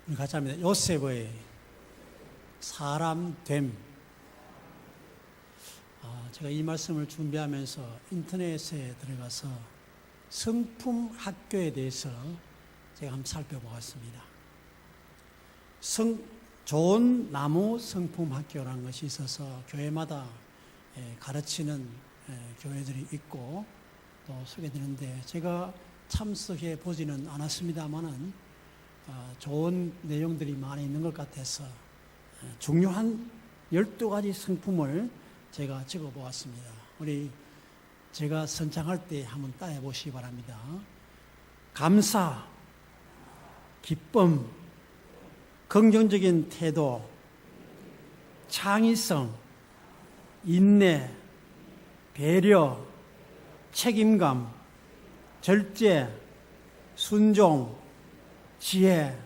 우리 같이 합니다. 요셉의 사람됨. 제가 이 말씀을 준비하면서 인터넷에 들어가서 성품 학교에 대해서 제가 한번 살펴보았습니다. 좋은 나무 성품 학교라는 것이 있어서 교회마다 가르치는 교회들이 있고 또 소개되는데 제가 참석해 보지는 않았습니다만은 좋은 내용들이 많이 있는 것 같아서 중요한 12가지 성품을 제가 적어 보았습니다. 제가 선창할 때 한번 따라 보시기 바랍니다. 감사, 기쁨, 긍정적인 태도, 창의성, 인내, 배려, 책임감, 절제, 순종, 지혜,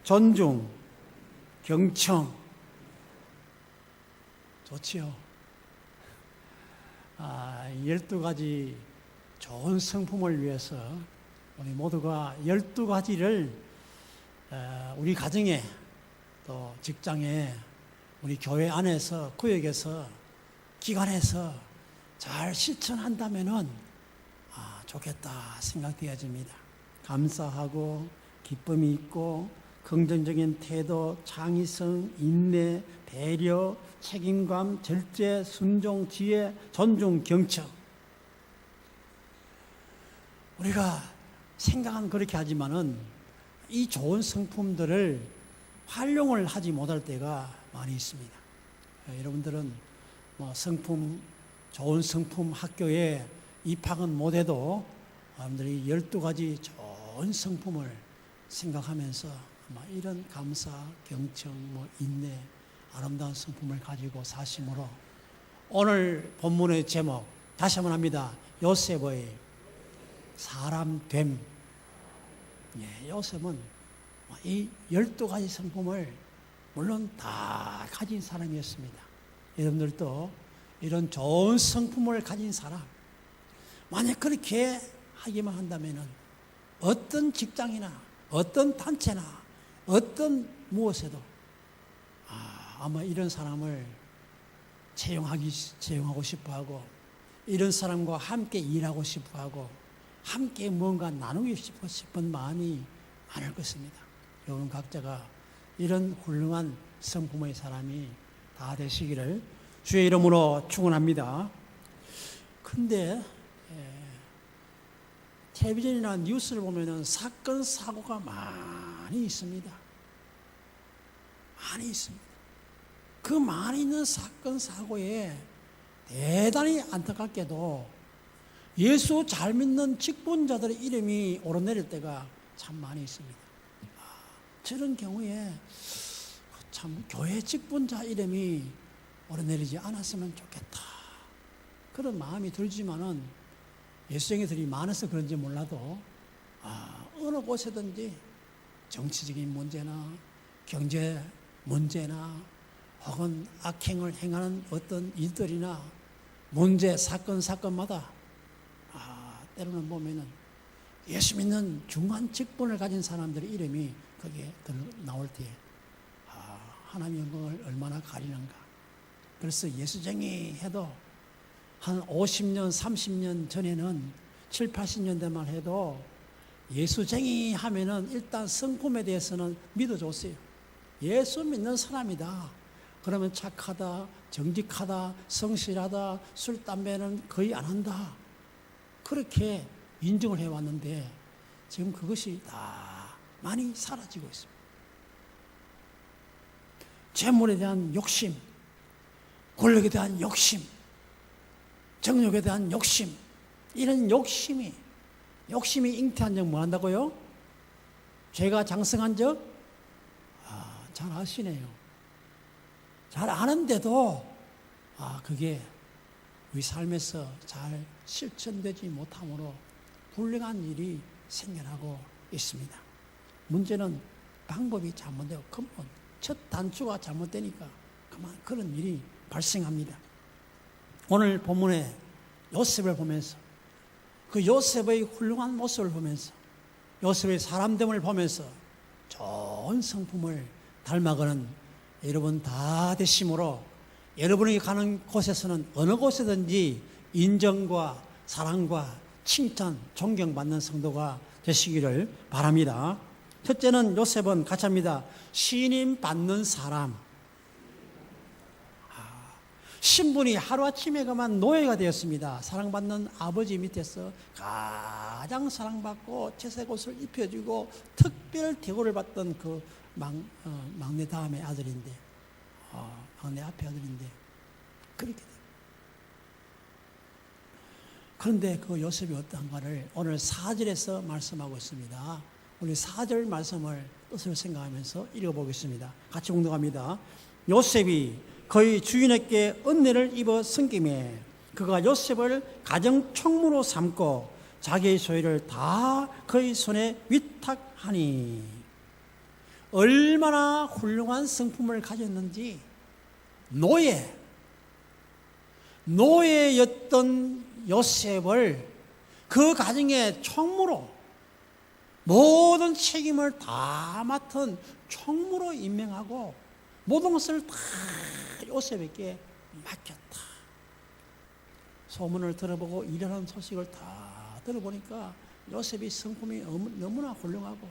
존중, 경청. 좋지요? 12가지 좋은 성품을 위해서 우리 모두가 12가지를 우리 가정에 또 직장에 우리 교회 안에서 구역에서 기관에서 잘 실천한다면은 좋겠다 생각되어집니다. 감사하고 기쁨이 있고 긍정적인 태도, 창의성, 인내, 배려, 책임감, 절제, 순종, 지혜, 존중, 경청. 우리가 생각은 그렇게 하지만은 이 좋은 성품들을 활용을 하지 못할 때가 많이 있습니다. 여러분들은 좋은 성품 학교에 입학은 못해도 여러분들이 12가지 좋은 성품을 생각하면서 이런 감사, 경청, 인내, 아름다운 성품을 가지고 사심으로 오늘 본문의 제목 다시 한번 합니다. 요셉의 사람됨. 요셉은 이 12가지 성품을 물론 다 가진 사람이었습니다. 여러분들도 이런 좋은 성품을 가진 사람, 만약 그렇게 하기만 한다면 어떤 직장이나 어떤 단체나 어떤 무엇에도 아마 이런 사람을 채용하고 싶어하고 이런 사람과 함께 일하고 싶어하고 함께 뭔가 나누고 싶은 마음이 많을 것입니다. 여러분 각자가 이런 훌륭한 성품의 사람이 다 되시기를 주의 이름으로 축원합니다. 그런데 텔레비전이나 뉴스를 보면은 사건 사고가 많이 있습니다. 많이 있습니다. 그 많이 있는 사건 사고에 대단히 안타깝게도 예수 잘 믿는 직분자들의 이름이 오르내릴 때가 참 많이 있습니다. 저런 경우에 참 교회 직분자 이름이 오르내리지 않았으면 좋겠다. 그런 마음이 들지만은 예수쟁이들이 많아서 그런지 몰라도 어느 곳에든지 정치적인 문제나 경제 문제나 혹은 악행을 행하는 어떤 일들이나 문제, 사건마다 때로는 보면은 예수 믿는 중한 직분을 가진 사람들의 이름이 거기에 나올 때 하나님의 영광을 얼마나 가리는가. 그래서 예수쟁이 해도 한 50년, 30년 전에는 7, 80년대만 해도 예수쟁이 하면은 일단 성품에 대해서는 믿어줬어요. 예수 믿는 사람이다. 그러면 착하다, 정직하다, 성실하다, 술, 담배는 거의 안 한다. 그렇게 인정을 해왔는데 지금 그것이 다 많이 사라지고 있습니다. 재물에 대한 욕심, 권력에 대한 욕심, 정욕에 대한 욕심, 이런 욕심이 잉태한 적 뭐 한다고요? 죄가 장성한 적? 잘 아시네요. 잘 아는데도 그게 우리 삶에서 잘 실천되지 못함으로 불행한 일이 생겨나고 있습니다. 문제는 방법이 잘못되고 근본 첫 단추가 잘못되니까 그런 일이 발생합니다. 오늘 본문에 요셉을 보면서 그 요셉의 훌륭한 모습을 보면서 요셉의 사람됨을 보면서 좋은 성품을 닮아가는 여러분 다 되심으로 여러분이 가는 곳에서는 어느 곳에든지 인정과 사랑과 칭찬, 존경받는 성도가 되시기를 바랍니다. 첫째는 요셉은 같이 합니다. 신임 받는 사람. 신분이 하루아침에 그만 노예가 되었습니다. 사랑받는 아버지 밑에서 가장 사랑받고 채색 옷을 입혀주고 특별 대우를 받던 그 막내 다음의 아들인데, 막내 앞에 아들인데 그렇게 돼요. 그런데 그 요셉이 어떠한가를 오늘 4절에서 말씀하고 있습니다. 우리 4절 말씀을 뜻을 생각하면서 읽어보겠습니다. 같이 공독합니다. 요셉이 그의 주인에게 은혜를 입어 섬김에 그가 요셉을 가정 총무로 삼고 자기의 소유를 다 그의 손에 위탁하니 얼마나 훌륭한 성품을 가졌는지 노예였던 요셉을 그 가정의 총무로 모든 책임을 다 맡은 총무로 임명하고 모든 것을 다 요셉에게 맡겼다. 소문을 들어보고 일어난 소식을 다 들어보니까 요셉이 성품이 너무나 훌륭하고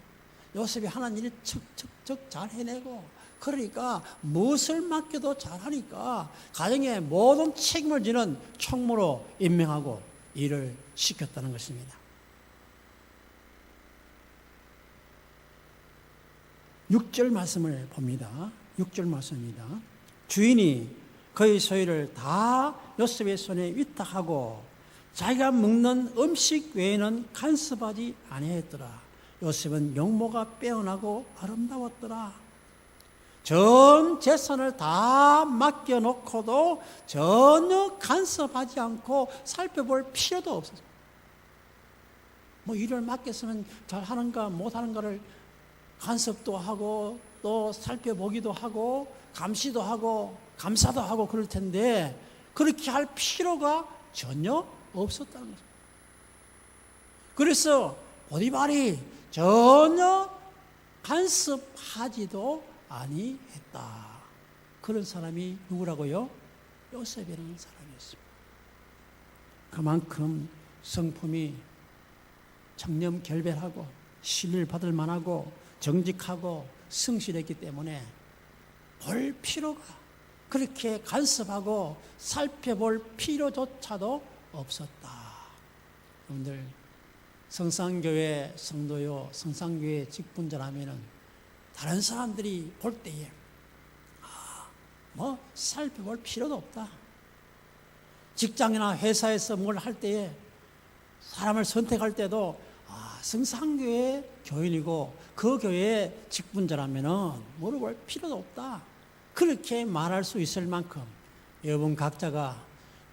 요셉이 하는 일을 척척척 잘 해내고 그러니까 무엇을 맡겨도 잘하니까 가정의 모든 책임을 지는 총무로 임명하고 일을 시켰다는 것입니다. 6절 말씀을 봅니다. 6절 말씀입니다. 주인이 그의 소유를 다 요셉의 손에 위탁하고 자기가 먹는 음식 외에는 간섭하지 아니했더라. 요셉은 용모가 빼어나고 아름다웠더라. 전 재산을 다 맡겨놓고도 전혀 간섭하지 않고 살펴볼 필요도 없었어요. 뭐 일을 맡겼으면 잘하는가 못하는가를 간섭도 하고 또 살펴보기도 하고 감시도 하고 감사도 하고 그럴 텐데 그렇게 할 필요가 전혀 없었다는 거죠. 그래서 보디발이 전혀 간섭하지도 아니했다. 그런 사람이 누구라고요? 요셉이라는 사람이었습니다. 그만큼 성품이 청렴결별하고 신뢰를 받을 만하고 정직하고 성실했기 때문에 볼 필요가 그렇게 간섭하고 살펴볼 필요조차도 없었다. 여러분들 성산교회 성도요, 성산교회 직분자라면은 다른 사람들이 볼 때에 뭐 살펴볼 필요도 없다. 직장이나 회사에서 뭘 할 때에 사람을 선택할 때도 성산교회 교인이고 그 교회의 직분자라면은 물어볼 필요도 없다. 그렇게 말할 수 있을 만큼 여러분 각자가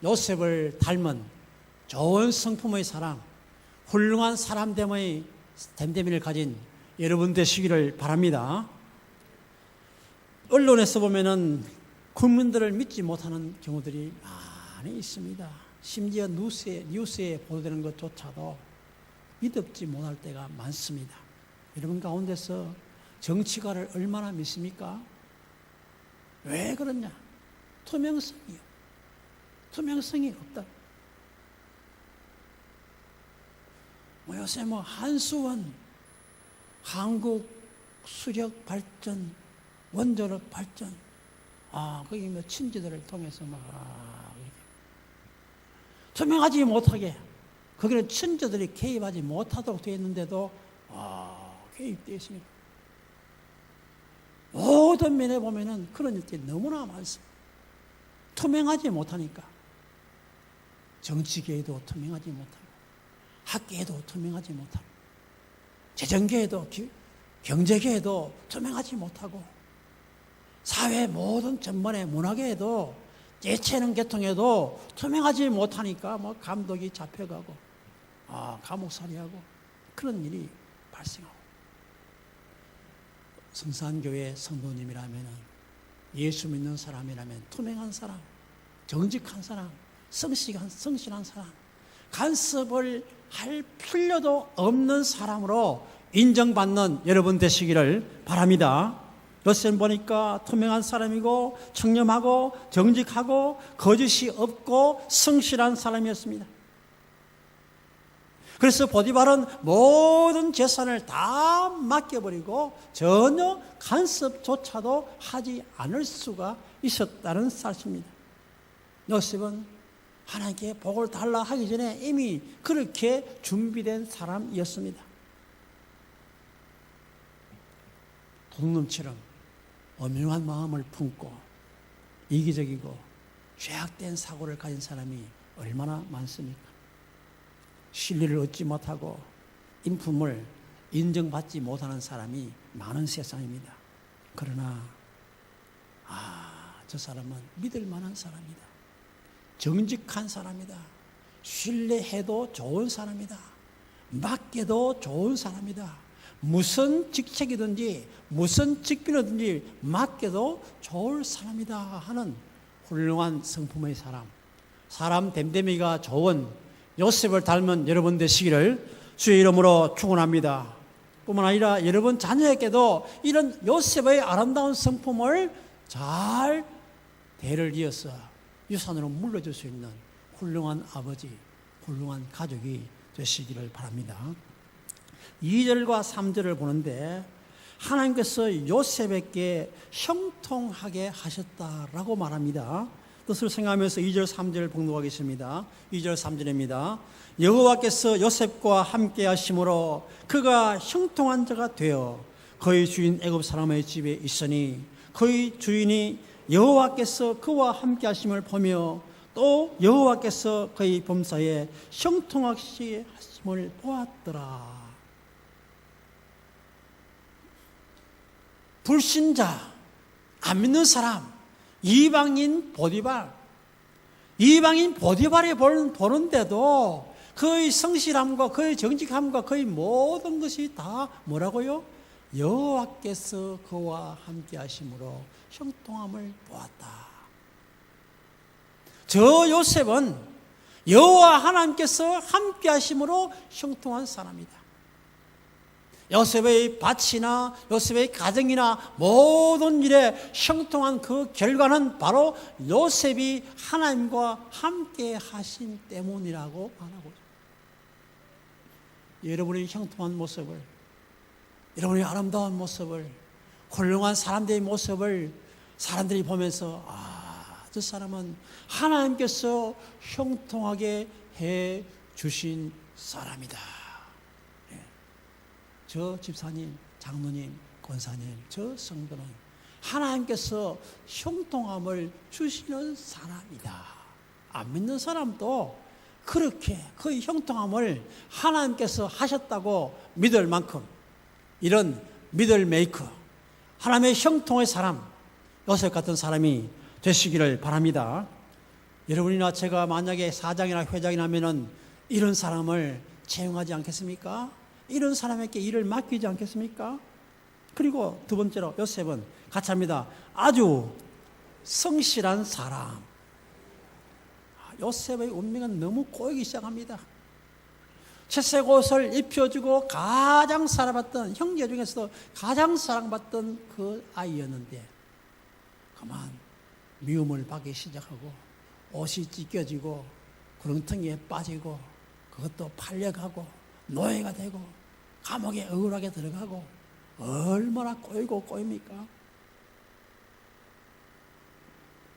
요셉을 닮은 좋은 성품의 사람, 훌륭한 사람됨의 됨됨이를 가진 여러분 되시기를 바랍니다. 언론에서 보면은 국민들을 믿지 못하는 경우들이 많이 있습니다. 심지어 뉴스에 보도되는 것조차도 믿지 못할 때가 많습니다. 여러분 가운데서 정치가를 얼마나 믿습니까? 왜 그러냐? 투명성이 없다. 요새 한수원, 한국 수력 발전, 원자력 발전, 거기 친지들을 통해서 투명하지 못하게, 거기는 친지들이 개입하지 못하도록 되어 있는데도, 개입되어 있습니다. 모든 면에 보면은 그런 일들이 너무나 많습니다. 투명하지 못하니까. 정치계에도 투명하지 못하고, 학계에도 투명하지 못하고, 재정계에도, 경제계에도 투명하지 못하고, 사회 모든 전반의 문화계에도, 예체능 계통에도 투명하지 못하니까 감독이 잡혀가고, 감옥살이하고, 그런 일이 발생하고. 성산교회 성도님이라면, 예수 믿는 사람이라면, 투명한 사람, 정직한 사람, 성실한 사람, 간섭을 할 필요도 없는 사람으로 인정받는 여러분 되시기를 바랍니다. 요셉 보니까 투명한 사람이고 청렴하고 정직하고 거짓이 없고 성실한 사람이었습니다. 그래서 보디발은 모든 재산을 다 맡겨버리고 전혀 간섭조차도 하지 않을 수가 있었다는 사실입니다. 요셉은 하나님께 복을 달라 하기 전에 이미 그렇게 준비된 사람이었습니다. 도둑놈처럼 엄연한 마음을 품고 이기적이고 죄악된 사고를 가진 사람이 얼마나 많습니까? 신뢰를 얻지 못하고 인품을 인정받지 못하는 사람이 많은 세상입니다. 그러나 저 사람은 믿을 만한 사람이다. 정직한 사람이다. 신뢰해도 좋은 사람이다. 맡겨도 좋은 사람이다. 무슨 직책이든지 무슨 직분이든지 맡겨도 좋을 사람이다 하는 훌륭한 성품의 사람 됨됨이가 좋은 요셉을 닮은 여러분 되시기를 주의 이름으로 축원합니다. 뿐만 아니라 여러분 자녀에게도 이런 요셉의 아름다운 성품을 잘 대를 이어서 유산으로 물려줄 수 있는 훌륭한 아버지, 훌륭한 가족이 되시기를 바랍니다. 2절과 3절을 보는데 하나님께서 요셉에게 형통하게 하셨다라고 말합니다. 뜻을 생각하면서 2절 3절을 봉독하겠습니다. 2절 3절입니다. 여호와께서 요셉과 함께 하심으로 그가 형통한 자가 되어 그의 주인 애굽 사람의 집에 있으니 그의 주인이 여호와께서 그와 함께 하심을 보며 또 여호와께서 그의 범사에 형통하게 하심을 보았더라. 불신자, 안 믿는 사람, 이방인 보디발이 보는데도 그의 성실함과 그의 정직함과 그의 모든 것이 다 뭐라고요? 여호와께서 그와 함께 하심으로 형통함을 보았다. 저 요셉은 여호와 하나님께서 함께 하심으로 형통한 사람이다. 요셉의 밭이나 요셉의 가정이나 모든 일에 형통한 그 결과는 바로 요셉이 하나님과 함께 하신 때문이라고 말하고 있습니다. 여러분의 형통한 모습을, 여러분의 아름다운 모습을, 훌륭한 사람들의 모습을 사람들이 보면서 저 사람은 하나님께서 형통하게 해 주신 사람이다. 저 집사님, 장로님, 권사님, 저 성도는 하나님께서 형통함을 주시는 사람이다. 안 믿는 사람도 그렇게 그 형통함을 하나님께서 하셨다고 믿을 만큼 이런 믿을 메이커, 하나님의 형통의 사람, 요셉 같은 사람이 되시기를 바랍니다. 여러분이나 제가 만약에 사장이나 회장이나 하면은 이런 사람을 채용하지 않겠습니까? 이런 사람에게 일을 맡기지 않겠습니까? 그리고 두 번째로 요셉은 같이 합니다. 아주 성실한 사람. 요셉의 운명은 너무 꼬이기 시작합니다. 채색 옷을 입혀주고 가장 사랑받던, 형제 중에서도 가장 사랑받던 그 아이였는데 그만 미움을 받기 시작하고 옷이 찢겨지고 구렁텅이에 빠지고 그것도 팔려가고 노예가 되고 감옥에 억울하게 들어가고 얼마나 꼬이고 꼬입니까?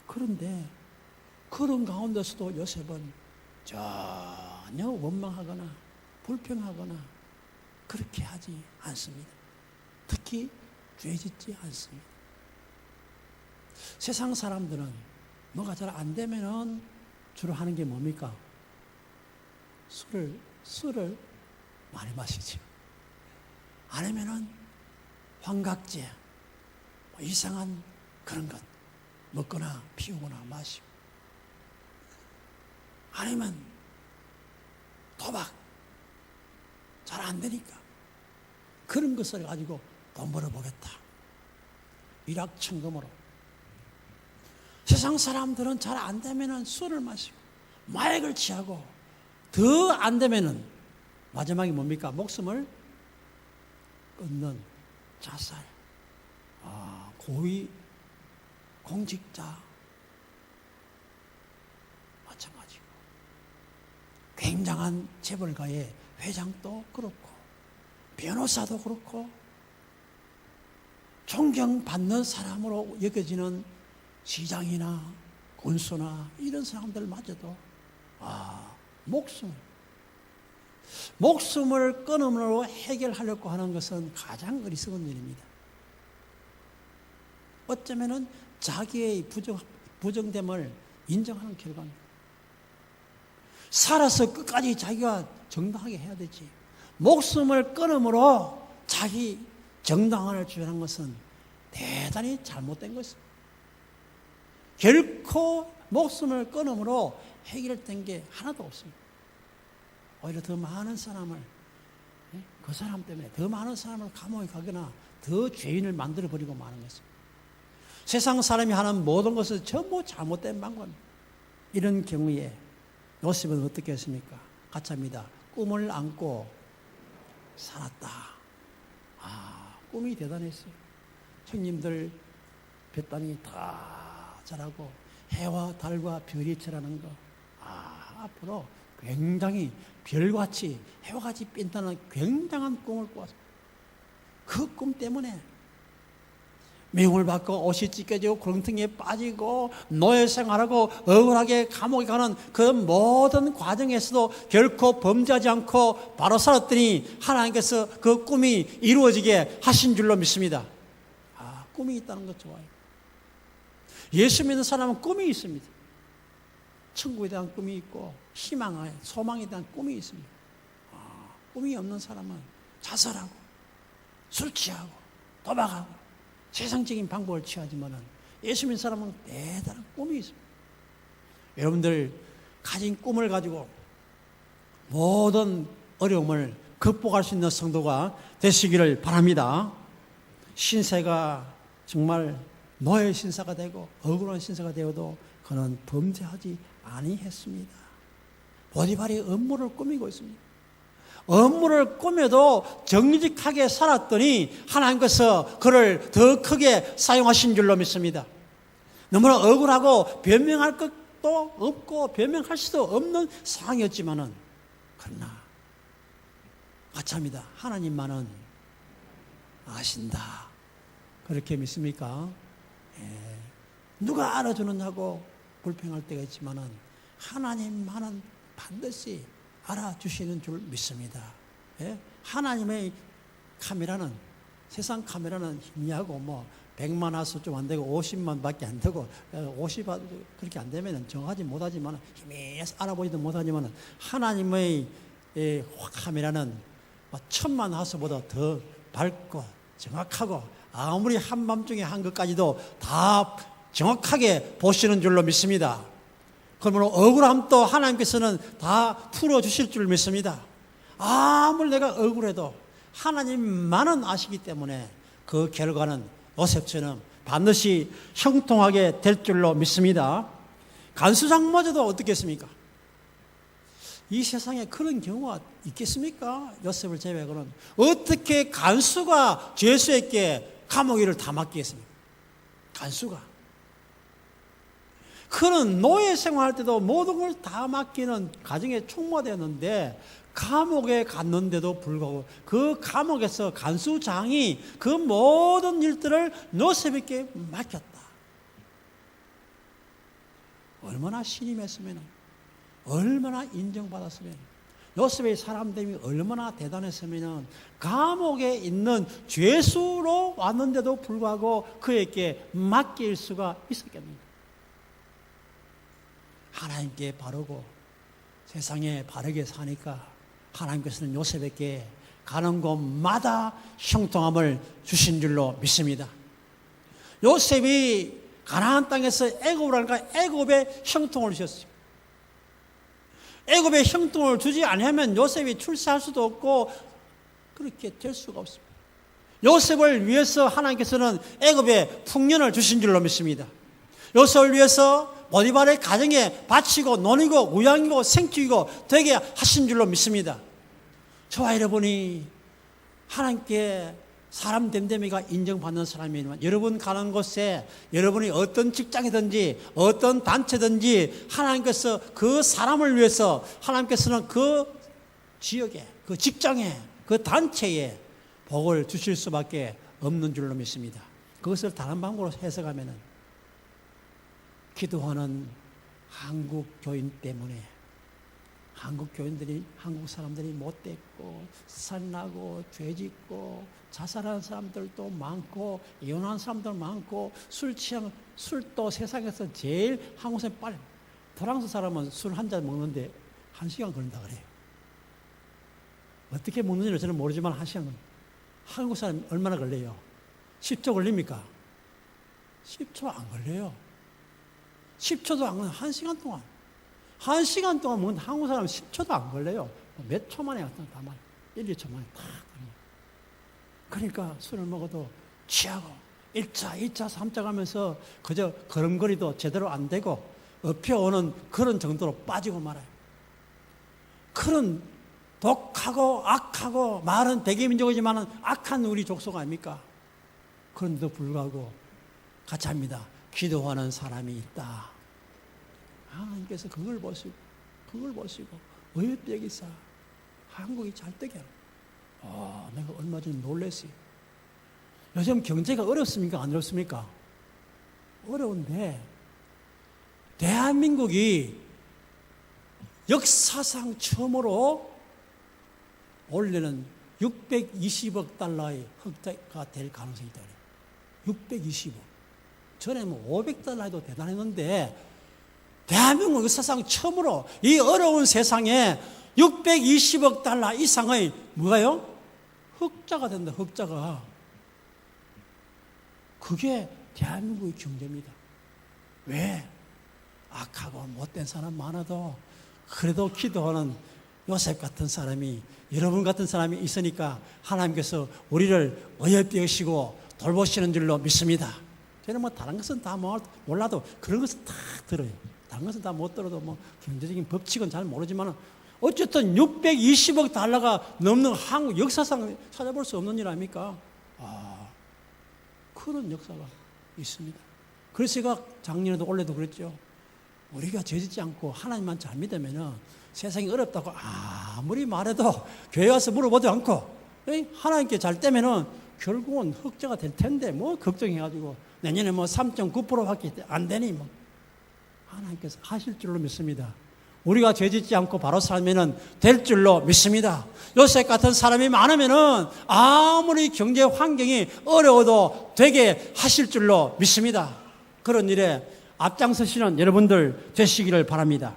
그런데 그런 가운데서도 요셉은 전혀 원망하거나 불평하거나 그렇게 하지 않습니다. 특히 죄짓지 않습니다. 세상 사람들은 뭐가 잘 안 되면은 주로 하는 게 뭡니까? 술을 많이 마시죠. 아니면은 환각제, 이상한 그런 것 먹거나 피우거나 마시고, 아니면 도박, 잘 안 되니까 그런 것을 가지고 돈 벌어보겠다. 일확천금으로. 세상 사람들은 잘 안 되면은 술을 마시고 마약을 취하고 더 안 되면은 마지막에 뭡니까? 목숨을 끊는 자살, 고위 공직자 마찬가지고, 굉장한 재벌가의 회장도 그렇고, 변호사도 그렇고, 존경받는 사람으로 여겨지는 시장이나 군수나 이런 사람들마저도 목숨을 끊음으로 해결하려고 하는 것은 가장 어리석은 일입니다. 어쩌면은 자기의 부정됨을 인정하는 결과입니다. 살아서 끝까지 자기가 정당하게 해야 되지, 목숨을 끊음으로 자기 정당화를 주장하는 것은 대단히 잘못된 것입니다. 결코 목숨을 끊음으로 해결된 게 하나도 없습니다. 오히려 더 많은 사람을, 그 사람 때문에 더 많은 사람을 감옥에 가거나 더 죄인을 만들어버리고 마는 것입니다. 세상 사람이 하는 모든 것은 전부 잘못된 방법입니다. 이런 경우에 요셉은 어떻게 했습니까? 같이 합니다. 꿈을 안고 살았다. 꿈이 대단했어요. 형님들 볕단이 다 자라고 해와 달과 별이 자라는 거, 앞으로 굉장히 별같이 해와같이 빈다는 굉장한 꿈을 꾸었습니다. 그 꿈 때문에 미움을 받고 옷이 찢겨지고 구렁텅이에 빠지고 노예 생활하고 억울하게 감옥에 가는 그 모든 과정에서도 결코 범죄하지 않고 바로 살았더니 하나님께서 그 꿈이 이루어지게 하신 줄로 믿습니다. 꿈이 있다는 것 좋아요. 예수 믿는 사람은 꿈이 있습니다. 천국에 대한 꿈이 있고 희망에, 소망에 대한 꿈이 있습니다. 꿈이 없는 사람은 자살하고 술 취하고 도박하고 세상적인 방법을 취하지만은 예수 믿는 사람은 대단한 꿈이 있습니다. 여러분들 가진 꿈을 가지고 모든 어려움을 극복할 수 있는 성도가 되시기를 바랍니다. 신세가 정말 노예 신사가 되고 억울한 신사가 되어도 그는 범죄하지 아니했습니다. 보디발이 업무를 꾸미고 있습니다. 업무를 꾸며도 정직하게 살았더니 하나님께서 그를 더 크게 사용하신 줄로 믿습니다. 너무나 억울하고 변명할 것도 없고 변명할 수도 없는 상황이었지만은, 그러나 마찬가지입니다. 하나님만은 아신다. 그렇게 믿습니까? 누가 알아주느냐고 불평할 때가 있지만은 하나님만은 반드시 알아주시는 줄 믿습니다. 하나님의 카메라는, 세상 카메라는 희미하고 100만 화소 좀 안 되고 50만 밖에 안 되고 50 그렇게 안 되면 정하지 못하지만 희미해서 알아보지도 못하지만 하나님의 카메라는 1000만 화소보다 더 밝고 정확하고 아무리 한밤중에 한 것까지도 다 정확하게 보시는 줄로 믿습니다. 그러므로 억울함도 하나님께서는 다 풀어주실 줄 믿습니다. 아무리 내가 억울해도 하나님만은 아시기 때문에 그 결과는 요셉처럼 반드시 형통하게 될 줄로 믿습니다. 간수장마저도 어떻겠습니까? 이 세상에 그런 경우가 있겠습니까? 요셉을 제외하고는 어떻게 간수가 죄수에게 감옥일을 다 맡기겠습니까? 간수가. 그는 노예 생활할 때도 모든 걸 다 맡기는 가정에 총무되었는데 감옥에 갔는데도 불구하고 그 감옥에서 간수장이 그 모든 일들을 요셉에게 맡겼다. 얼마나 신임했으면, 얼마나 인정받았으면, 요셉의 사람됨이 얼마나 대단했으면 감옥에 있는 죄수로 왔는데도 불구하고 그에게 맡길 수가 있었겠는가. 하나님께 바르고 세상에 바르게 사니까 하나님께서는 요셉에게 가는 곳마다 형통함을 주신 줄로 믿습니다. 요셉이 가나안 땅에서 애굽을 가니까 애굽에 형통을 주셨어요. 애굽에 형통을 주지 아니하면 요셉이 출세할 수도 없고 그렇게 될 수가 없습니다. 요셉을 위해서 하나님께서는 애굽에 풍년을 주신 줄로 믿습니다. 요셉을 위해서 보디발의 가정에 바치고 논이고 우양이고 생축이고 되게 하신 줄로 믿습니다. 저와 여러분이 하나님께 사람 됨됨이가 인정받는 사람이면 여러분 가는 곳에 여러분이 어떤 직장이든지 어떤 단체든지 하나님께서 그 사람을 위해서 하나님께서는 그 지역에 그 직장에 그 단체에 복을 주실 수밖에 없는 줄로 믿습니다. 그것을 다른 방법으로 해석하면은 기도하는 한국 교인 때문에 한국 교인들이 한국 사람들이 못됐고 살나고 죄짓고 자살하는 사람들도 많고 이혼한 사람들 많고 술도 세상에서 제일 한국 사람이 빨리 프랑스 사람은 술 한 잔 먹는데 1시간 걸린다 그래요. 어떻게 먹는지는 저는 모르지만 1시간 한국 사람이 얼마나 걸려요? 10초 걸립니까? 10초 안 걸려요. 10초도 안 걸려요. 1시간 동안. 1시간 동안 먹는 한국 사람은 10초도 안 걸려요. 몇 초 만에 다 말, 1, 2초 만에 다. 그러니까 술을 먹어도 취하고 1차, 2차, 3차 가면서 그저 걸음걸이도 제대로 안 되고 엎혀오는 그런 정도로 빠지고 말아요. 그런 독하고 악하고 말은 대개민족이지만 악한 우리 족속 아닙니까? 그런데도 불구하고 같이 합니다. 기도하는 사람이 있다. 하나님께서 그걸 보시고 의협 여기서 한국이 잘 되게 내가 얼마 전에 놀랐어요. 요즘 경제가 어렵습니까? 안 어렵습니까? 어려운데 대한민국이 역사상 처음으로 올해는 620억 달러의 흑자가 될 가능성이 있다. 620억. 전에 뭐 500달러 해도 대단했는데 대한민국 역사상 처음으로 이 어려운 세상에 620억 달러 이상의 뭐가요? 흑자가 된다. 흑자가. 그게 대한민국의 경제입니다. 왜? 악하고 못된 사람 많아도 그래도 기도하는 요셉 같은 사람이 여러분 같은 사람이 있으니까 하나님께서 우리를 어여삐 여시고 돌보시는 줄로 믿습니다. 저는 뭐 다른 것은 다 몰라도 그런 것은 다 들어요. 다른 것은 다 못 들어도 뭐 경제적인 법칙은 잘 모르지만 어쨌든 620억 달러가 넘는 한국 역사상 찾아볼 수 없는 일 아닙니까? 그런 역사가 있습니다. 그래서 제가 작년에도 올해도 그랬죠. 우리가 죄짓지 않고 하나님만 잘 믿으면 세상이 어렵다고 아무리 말해도 교회 와서 물어보지 않고 하나님께 잘 되면 결국은 흑자가 될 텐데 뭐 걱정해가지고 내년에 뭐 3.9%밖에 안 되니 뭐 하나님께서 하실 줄로 믿습니다. 우리가 죄짓지 않고 바로 살면은 될 줄로 믿습니다. 요셉 같은 사람이 많으면은 아무리 경제 환경이 어려워도 되게 하실 줄로 믿습니다. 그런 일에 앞장서시는 여러분들 되시기를 바랍니다.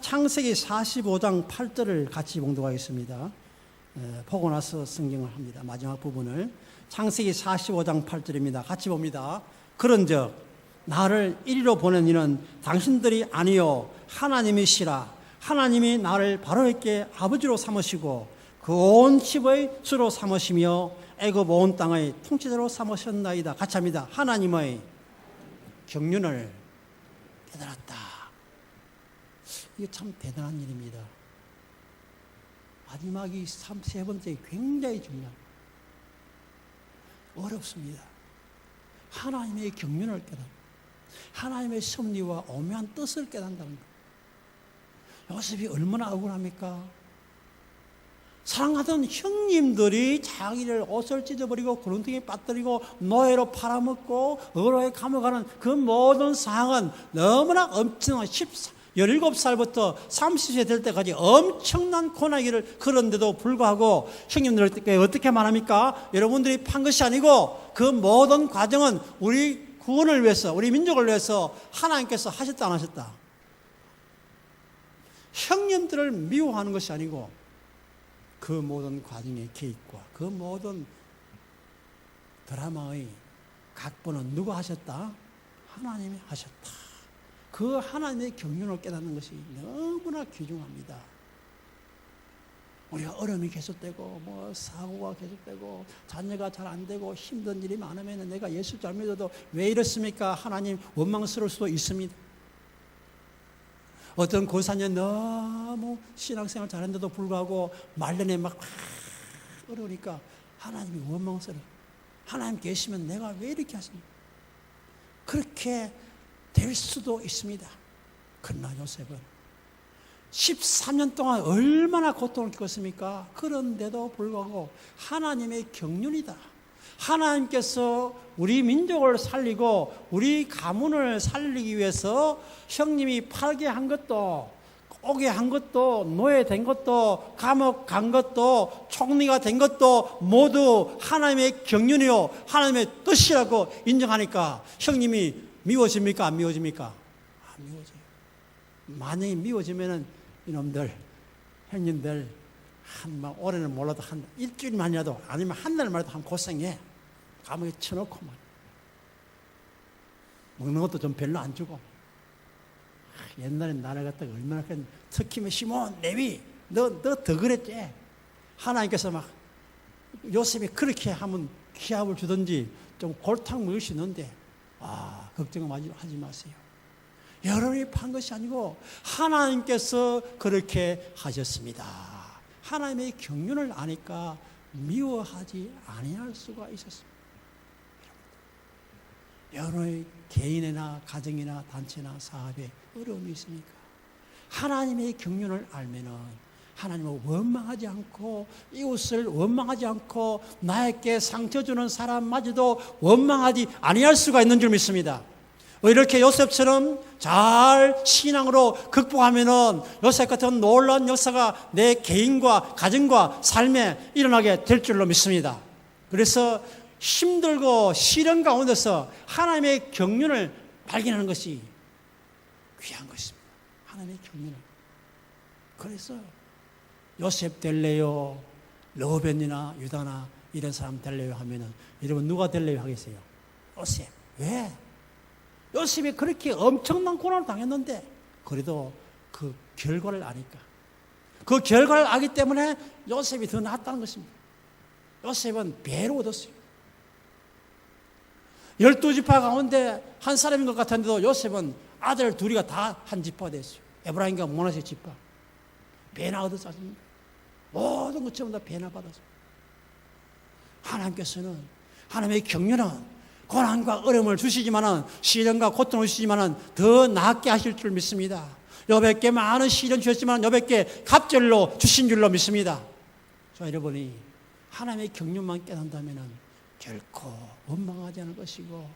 창세기 45장 8절을 같이 봉독하겠습니다. 보고 나서 성경을 합니다. 마지막 부분을 창세기 45장 8절입니다. 같이 봅니다. 그런즉 나를 이리로 보낸 이는 당신들이 아니요 하나님이시라. 하나님이 나를 바로에게 아버지로 삼으시고 그 온 집의 주로 삼으시며 애굽 온 땅의 통치자로 삼으셨나이다. 같이 합니다. 하나님의 경륜을 깨달았다. 이게 참 대단한 일입니다. 마지막이 세 번째 굉장히 중요합니다. 어렵습니다. 하나님의 경륜을 깨달았다. 하나님의 섭리와 오묘한 뜻을 깨닫는다는 것. 요셉이 얼마나 억울합니까? 사랑하던 형님들이 자기를 옷을 찢어버리고 구렁텅이에 빠뜨리고 노예로 팔아먹고 어로에 감옥가는 그 모든 상황은 너무나 엄청난 17살부터 30세 될 때까지 엄청난 고난기를 그런데도 불구하고 형님들에게 어떻게 말합니까? 여러분들이 판 것이 아니고 그 모든 과정은 우리 구원을 위해서 우리 민족을 위해서 하나님께서 하셨다 안 하셨다? 형님들을 미워하는 것이 아니고 그 모든 과정의 개입과 그 모든 드라마의 각본은 누가 하셨다? 하나님이 하셨다. 그 하나님의 경륜을 깨닫는 것이 너무나 귀중합니다. 우리가 어려움이 계속되고 뭐 사고가 계속되고 자녀가 잘 안 되고 힘든 일이 많으면 내가 예수 잘 믿어도 왜 이렇습니까? 하나님 원망스러울 수도 있습니다. 어떤 고사년 너무 신앙생활 잘했는데도 불구하고 말년에 막 어려우니까 하나님이 원망스러워. 하나님 계시면 내가 왜 이렇게 하십니까? 그렇게 될 수도 있습니다. 그러나 요셉은 13년 동안 얼마나 고통을 겪었습니까? 그런데도 불구하고 하나님의 경륜이다. 하나님께서 우리 민족을 살리고 우리 가문을 살리기 위해서 형님이 팔게 한 것도, 오게 한 것도, 노예된 것도, 감옥 간 것도, 총리가 된 것도 모두 하나님의 경륜이요 하나님의 뜻이라고 인정하니까 형님이 미워집니까? 안 미워집니까? 안 미워져요. 만약에 미워지면은 이놈들, 형님들 올해는 몰라도 한 일주일만이라도 아니면 한 달만이라도 한 고생해. 감옥에 쳐놓고 먹는 것도 좀 별로 안 주고. 옛날엔 나라 갔다가 얼마나 특히 시몬 레위 너 더 그랬지. 하나님께서 막 요셉이 그렇게 하면 기합을 주든지 좀 골탕 먹을 수 있는데 걱정하지 마세요. 여러분이 판 것이 아니고 하나님께서 그렇게 하셨습니다. 하나님의 경륜을 아니까 미워하지 아니할 수가 있었습니다. 여러분의 개인이나 가정이나 단체나 사업에 어려움이 있습니까? 하나님의 경륜을 알면은 하나님을 원망하지 않고 이웃을 원망하지 않고 나에게 상처 주는 사람마저도 원망하지 아니할 수가 있는 줄 믿습니다. 이렇게 요셉처럼 잘 신앙으로 극복하면은 요셉 같은 놀라운 역사가 내 개인과 가정과 삶에 일어나게 될 줄로 믿습니다. 그래서 힘들고 시련 가운데서 하나님의 경륜을 발견하는 것이 귀한 것입니다. 하나님의 경륜을. 그래서 요셉 될래요? 르우벤이나 유다나 이런 사람 될래요? 하면은 여러분 누가 될래요 하겠어요? 요셉. 왜? 요셉이 그렇게 엄청난 고난을 당했는데 그래도 그 결과를 아니까. 그 결과를 알기 때문에 요셉이 더 낫다는 것입니다. 요셉은 배로 얻었어요. 12지파 가운데 한 사람인 것 같았는데도 요셉은 아들 둘이가 다 한 지파가 됐어요. 에브라임과 므낫세 지파. 배나 얻었지 않습니까? 모든 것 전부 다 배나 받았어요. 하나님께서는 하나님의 경륜은 고난과 어려움을 주시지만은 시련과 고통을 주시지만은 더 낫게 하실 줄 믿습니다. 여백께 많은 시련 주셨지만 여백께 갑절로 주신 줄로 믿습니다. 여러분이 하나님의 경륜만 깨닫는다면은 결코 원망하지 않을 것이고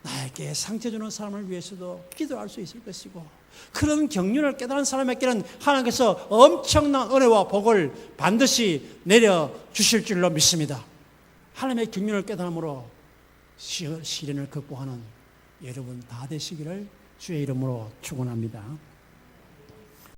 나에게 상처 주는 사람을 위해서도 기도할 수 있을 것이고 그런 경륜을 깨달은 사람에게는 하나님께서 엄청난 은혜와 복을 반드시 내려주실 줄로 믿습니다. 하나님의 경륜을 깨달음으로 시련을 극복하는 여러분 다 되시기를 주의 이름으로 축원합니다.